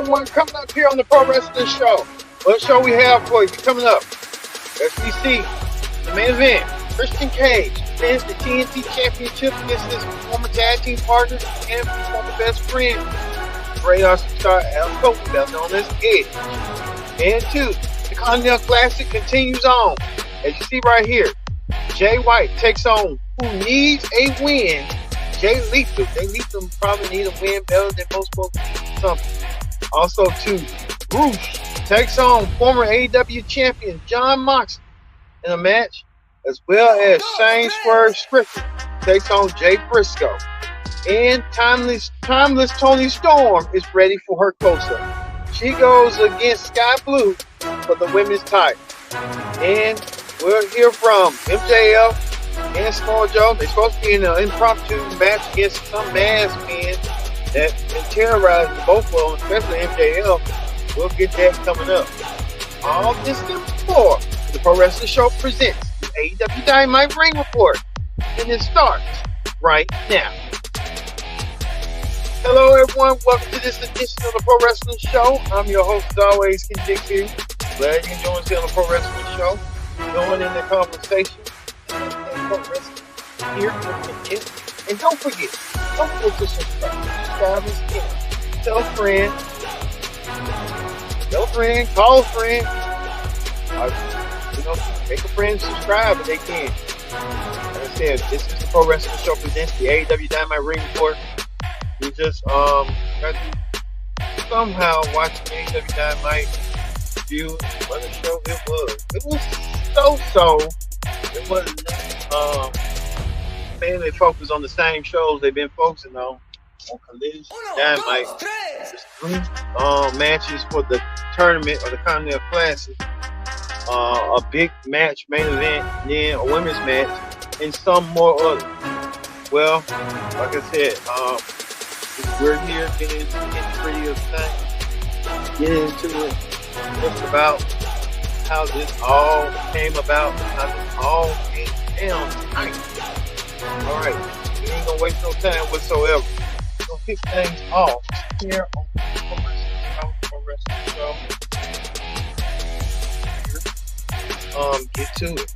everyone, coming up here on the Pro Wrestling Show. What show we have for you coming up? As we see, the main event, Christian Cage defends the TNT Championship against his former tag team partner and former best friend, radar star Copeland, better known as Edge. And two, the Continental Classic continues on. As you see right here, Jay White takes on who needs a win, Jay Lethal. Jay Lethal probably need a win better than most folks need something. Also, too, Roosh takes on former AEW champion John Moxley in a match, as well as Shane Swerve Strickland takes on Jay Briscoe. And timeless Toni Storm is ready for her close-up. She goes against Sky Blue for the women's title. And we'll hear from MJF and Small Joe. They're supposed to be in an impromptu match against some masked men that can terrorize both of them, especially MJF. We'll get that coming up. All this and more. The Pro Wrestling Show presents the AEW Dynamite Ring Report. And it starts right now. Hello everyone, welcome to this edition of the Pro Wrestling Show. I'm your host as always, Ken Dixie. Glad you can join us here on the Pro Wrestling Show. Join in the conversation. Pro Wrestling here. And don't forget to subscribe and tell a friend, call a friend. Make a friend subscribe if they can. Like I said, this is the Pro Wrestling Show presents the AEW Dynamite Ring Report. We just got to somehow watch AEW Dynamite review what a show it was. It was so. It wasn't mainly focused on the same shows they've been focusing on Collision, Dynamite. Just 3 matches for the tournament or the Continental Classic. A big match, main event, then a women's match, and some more other. Well, like I said, we're here getting into the nitty-gritty of things, getting into it, just about how this all came about, how this all came down tonight. All right, we ain't gonna waste no time whatsoever. We're gonna kick things off here on the Pro Wrestling Show. Get to it.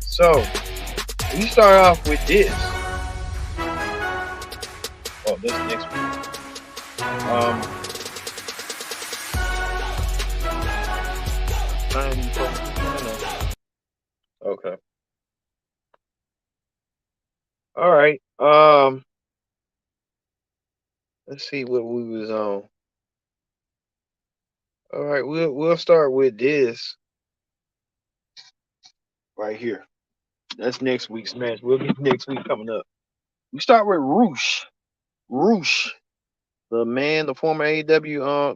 So we start off with this. Oh, this next one. Okay. All right. Let's see what we was on. All right, we'll start with this right here. That's next week's match. We'll get next week coming up. We start with Roosh. Roosh, the former AEW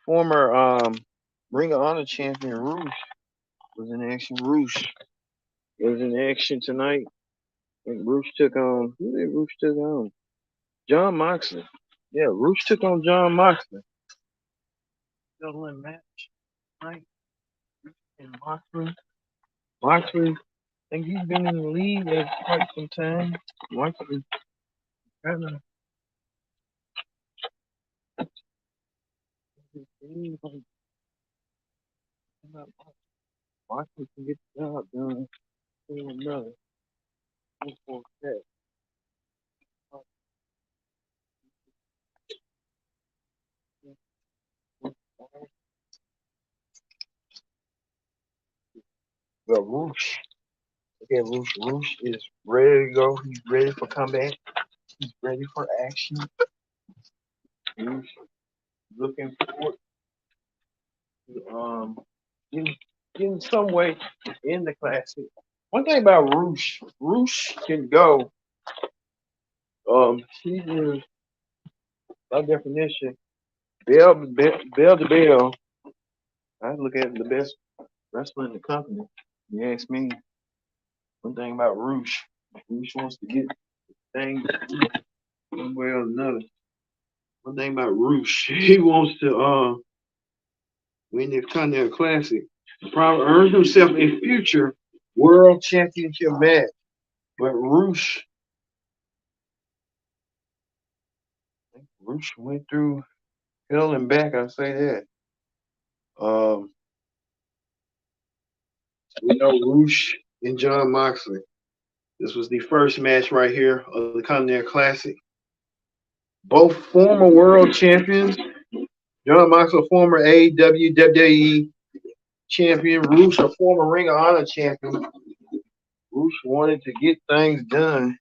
former Ring of Honor champion Roosh was in action. Roosh was in action tonight. And Roosh took on John Moxley. Yeah, Roosh took on John Moxley. Match tonight. And Moxley, I think he's been in the league for quite some time. Moxley kind of Moxley can get the job done. Another. Well, Roosh. Okay, Roosh is ready to go. He's ready for comeback. He's ready for action. Roosh looking forward to getting some way in the classic. One thing about Roosh can go. She is, by definition, bell to bell. I look at the best wrestler in the company. You ask me. One thing about Roosh wants to get things one way or another. One thing about Roosh, he wants to win the Continental Classic, probably earn himself a future World Championship match. But Roosh Roosh went through hell and back. I say that. Um, we know Roosh and John Moxley. This was the first match right here of the Continental Classic. Both former world champions. John Moxley, former AEW, WWE champion. Roosh, a former Ring of Honor champion. Roosh wanted to get things done.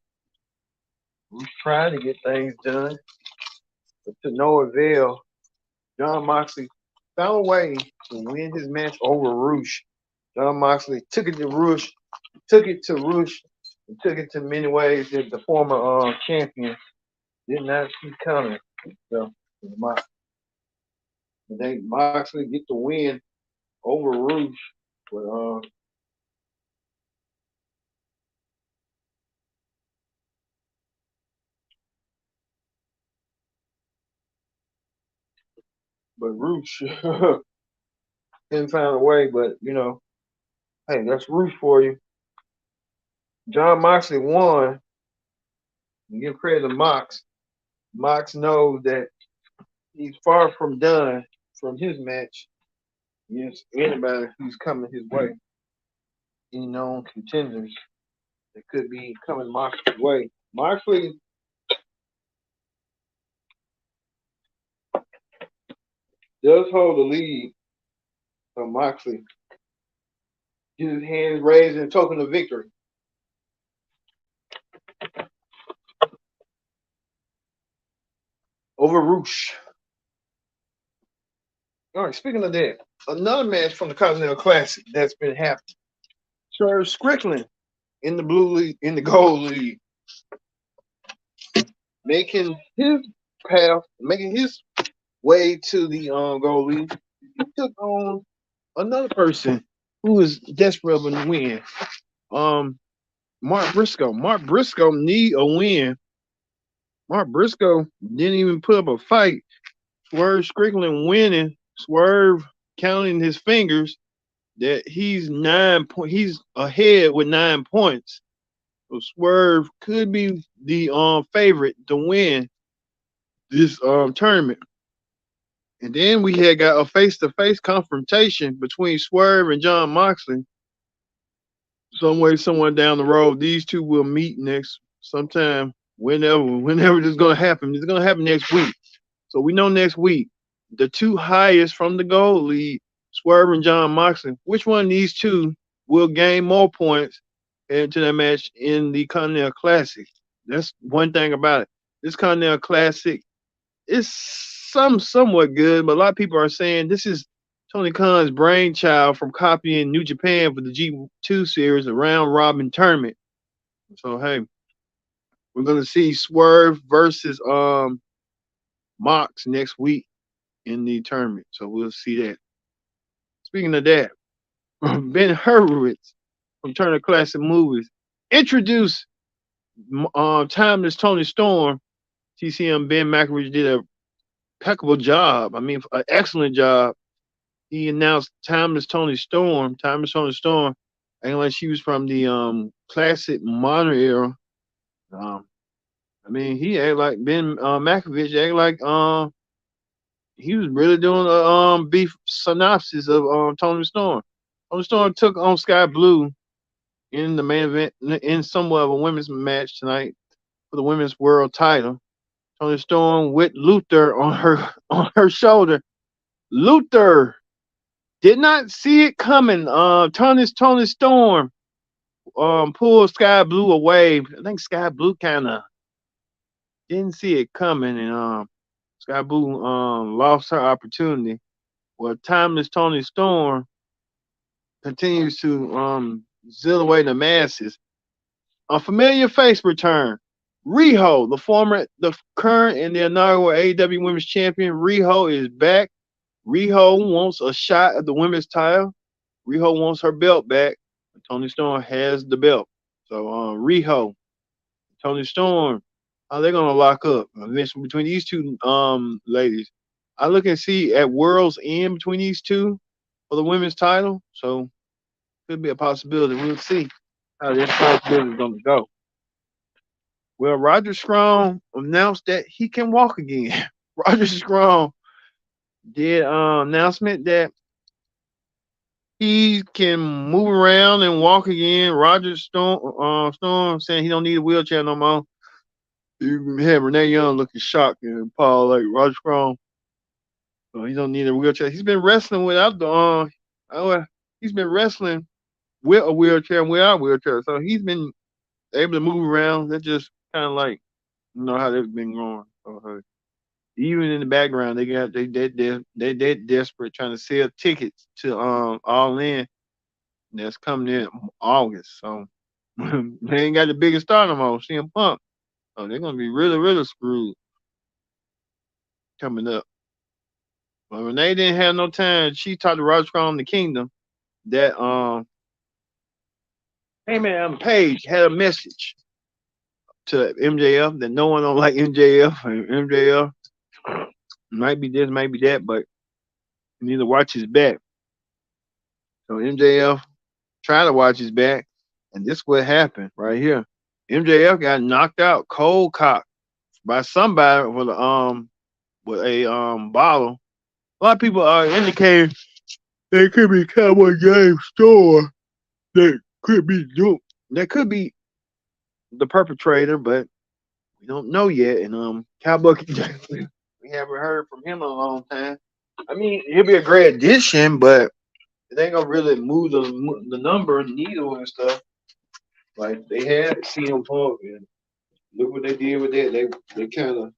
Roosh tried to get things done, but to no avail. John Moxley found a way to win his match over Roosh. John Moxley took it to Roosh, and took it to many ways that the former champion did not see coming. So, Moxley get the win over Roosh, but Roosh didn't find a way. But hey, that's Roosh for you. John Moxley won. You give credit to Mox. Mox knows that he's far from done from his match against anybody who's coming his way. Any known contenders that could be coming Moxley's way. Moxley does hold the lead. So Moxley gets his hands raised in token of victory. Over Roosh. All right, speaking of that, another match from the Continental Classic that's been happening. Swerve Strickland in the blue league, in the gold league, making his way to the gold league. He took on another person who is desperate of a win. Mark Briscoe. Mark Briscoe need a win. Mark Briscoe didn't even put up a fight. Swerve Strickland winning. Swerve counting his fingers that he's ahead with 9 points. So Swerve could be the favorite to win this tournament. And then we had got a face-to-face confrontation between Swerve and John Moxley. Somewhere down the road, these two will meet sometime, whenever this is going to happen. It's going to happen next week. So we know next week, the two highest from the gold league, Swerve and John Moxley, which one of these two will gain more points into that match in the Continental Classic? That's one thing about it. This Continental Classic is somewhat good, but a lot of people are saying this is Tony Khan's brainchild from copying New Japan for the G2 series, a round robin tournament. So hey, we're gonna see Swerve versus Mox next week in the tournament. So we'll see that. Speaking of that, Ben Hurwitz from Turner Classic Movies introduced Timeless Tony Storm. TCM Ben McElroy did a impeccable job. I mean, an excellent job. He announced Timeless Tony Storm. Timeless Tony Storm, acting like she was from the classic modern era. I mean, he acted like Ben McElroy acted like he was really doing a brief synopsis of Tony Storm. Tony Storm took on Sky Blue in the main event in somewhat of a women's match tonight for the women's world title. Tony Storm with Luther on her shoulder. Luther did not see it coming. Tony Storm pulled Sky Blue away. I think Sky Blue kind of didn't see it coming, and Sky Blue lost her opportunity. Well, Timeless Tony Storm continues to zill away the masses. A familiar face return. Riho, the current and the inaugural AEW Women's Champion. Riho is back. Riho wants a shot at the women's title. Riho wants her belt back. Tony Storm has the belt. So Riho, Tony Storm, how they gonna lock up eventually between these two ladies? I look and see at World's End between these two for the women's title. So could be a possibility. We'll see how this possibility is gonna go. Well, Roger Strong announced that he can walk again. Roger Strong did announcement that he can move around and walk again. Roger Storm saying he don't need a wheelchair no more. You had Renee Young looking shocked and Paul like Roger Strong. He don't need a wheelchair. He's been wrestling without the he's been wrestling with a wheelchair and without a wheelchair. So he's been able to move around. That's just kind of like how they've been going. So, even in the background, they desperate trying to sell tickets to All In that's coming in August. So they ain't got the biggest star no more, CM Punk. So they're gonna be really screwed coming up. But when they didn't have no time, she talked to Roger Strong the Kingdom that hey man, Paige had a message to MJF that no one don't like MJF and MJF might be this, might be that, but you need to watch his back. So MJF tried to watch his back, and this what happened right here. MJF got knocked out cold cock by somebody with a bottle. A lot of people are indicating it could be Cowboy Game Store that could be that could be the perpetrator, but we don't know yet. And Cowboy we haven't heard from him in a long time. I mean, he'll be a great addition, but it ain't gonna really move the number needle and stuff. Like they had CM Punk, and look what they did with that. They kind of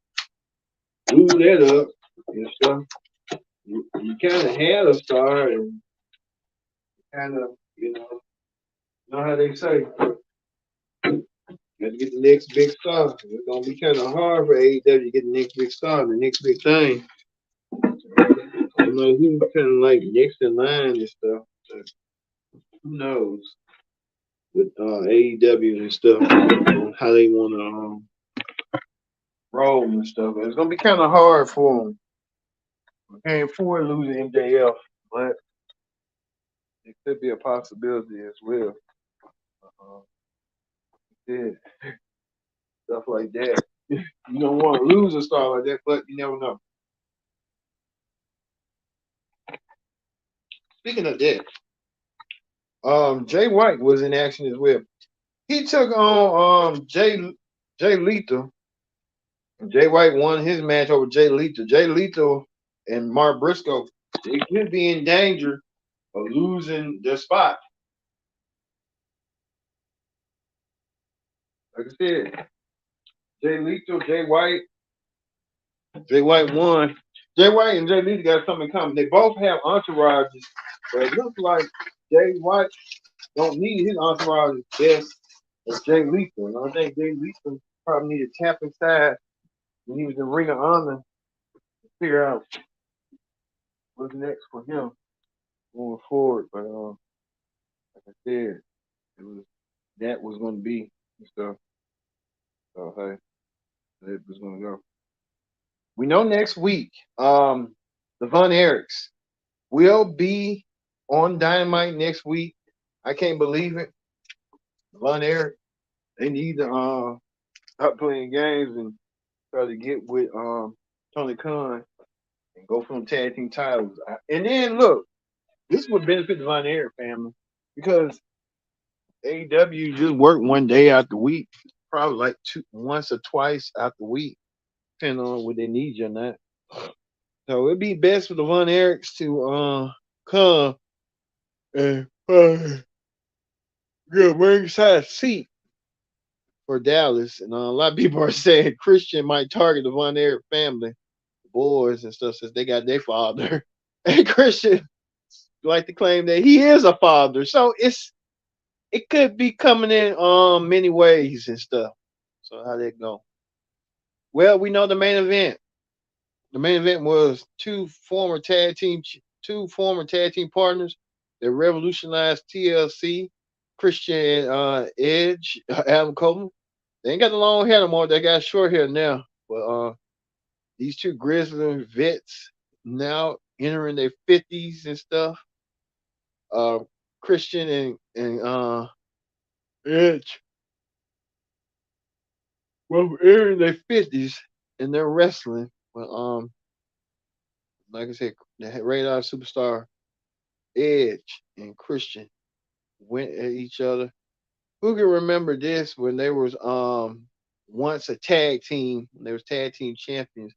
blew that up and stuff. You kind of had a star, and kind of know how they say, got to get the next big star. It's gonna be kind of hard for AEW to get the next big star, the next big thing. I don't know who's kind of like next in line and stuff. But who knows with AEW and stuff, how they want to roll and stuff. It's gonna be kind of hard for them. I can't afford losing MJF, but it could be a possibility as well. Yeah, stuff like that. You don't want to lose a star like that, but you never know. Speaking of that, Jay White was in action as well. He took on Jay Lethal. Jay White won his match over Jay Lethal. Jay Lethal and Mark Briscoe, they could be in danger of losing their spot. Like I said, Jay Lethal, Jay White won. Jay White and Jay Lethal got something in common. They both have entourages, but it looks like Jay White don't need his entourage as best as Jay Lethal. And I think Jay Lethal probably need to tap inside when he was in Ring of Honor to figure out what's next for him going forward. But like I said, that was going to be and stuff. So hey, that was going to go. We know next week, the Von Erichs will be on Dynamite next week. I can't believe it. Von Erich, they need to stop playing games and try to get with Tony Khan and go for them tag team titles. And then look, this would benefit the Von Erich family because AEW just work one day out the week, probably like once or twice out the week, depending on what they need you or not. So it'd be best for the Von Erichs to come and get a ringside seat for Dallas. And a lot of people are saying Christian might target the Von Erich family, the boys and stuff, since they got their father. And Christian like to claim that he is a father. So it could be coming in many ways and stuff. So how that go? Well, we know the main event. The main event was two former tag team partners that revolutionized TLC, Christian Edge, Adam Copeland. They ain't got the long hair no more. They got short hair now. But these two grizzly vets now entering their 50s and stuff. Christian and Edge, well, entering their 50s and they're wrestling. But like I said, the Radar Superstar Edge and Christian went at each other. Who can remember this when they was once a tag team? When they was tag team champions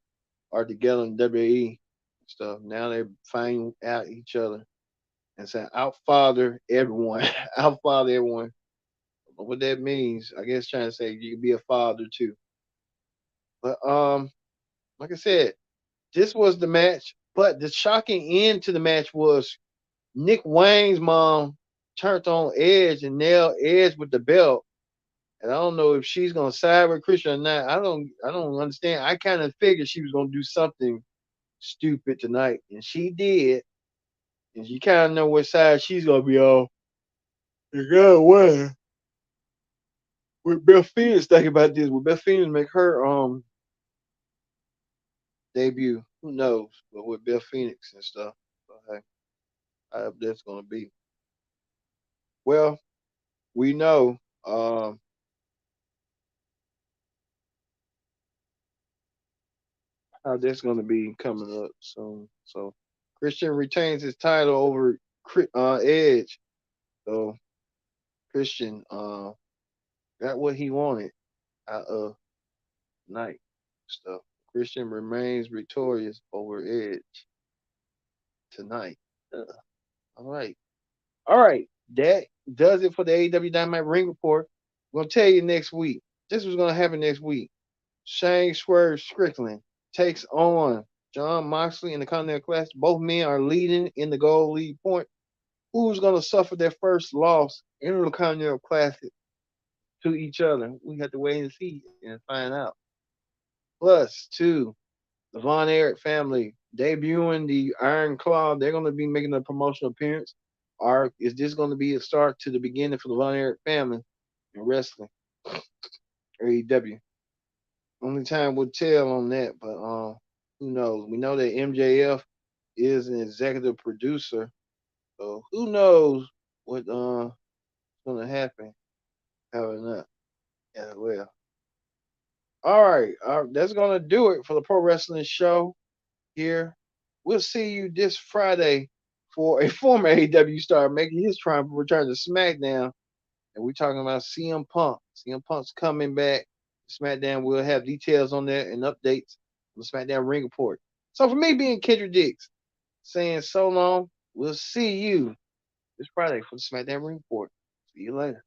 are together in WWE and stuff. Now they find out each other and say outfather everyone, outfather everyone. What that means, I guess, trying to say you can be a father too. But like I said, this was the match. But the shocking end to the match was Nick Wayne's mom turned on Edge and nailed Edge with the belt. And I don't know if she's gonna side with Christian or not. I don't understand. I kind of figured she was gonna do something stupid tonight, and she did. And you kind of know what side she's gonna be on. You gotta win. What Beth Phoenix think about this? Will Beth Phoenix make her debut? Who knows? But with Beth Phoenix and stuff, so, hey, I hope that's gonna be. Well, we know how that's gonna be coming up soon. So Christian retains his title over Edge. So Christian got what he wanted out of night stuff. Christian remains victorious over Edge tonight. All right. All right. That does it for the AEW Dynamite Ring Report. We're gonna tell you next week. This was gonna happen next week. Shane Swerve Strickland takes on John Moxley in the Continental Classic. Both men are leading in the gold lead point. Who's gonna suffer their first loss in the Continental Classic to each other? We have to wait and see and find out. Plus, two, the Von Erich family debuting the Iron Claw. They're going to be making a promotional appearance. Or is this going to be a start to the beginning for the Von Erich family in wrestling or AEW? Only time will tell on that, but who knows? We know that MJF is an executive producer, so who knows what's going to happen coming up as well. All right, that's going to do it for the Pro Wrestling Show here. We'll see you this Friday for a former AEW star making his triumphant return to SmackDown. And we're talking about CM Punk. CM Punk's coming back to SmackDown. We'll have details on that and updates on the SmackDown Ring Report. So for me being Kendra Dix, saying so long, we'll see you this Friday for the SmackDown Ring Report. See you later.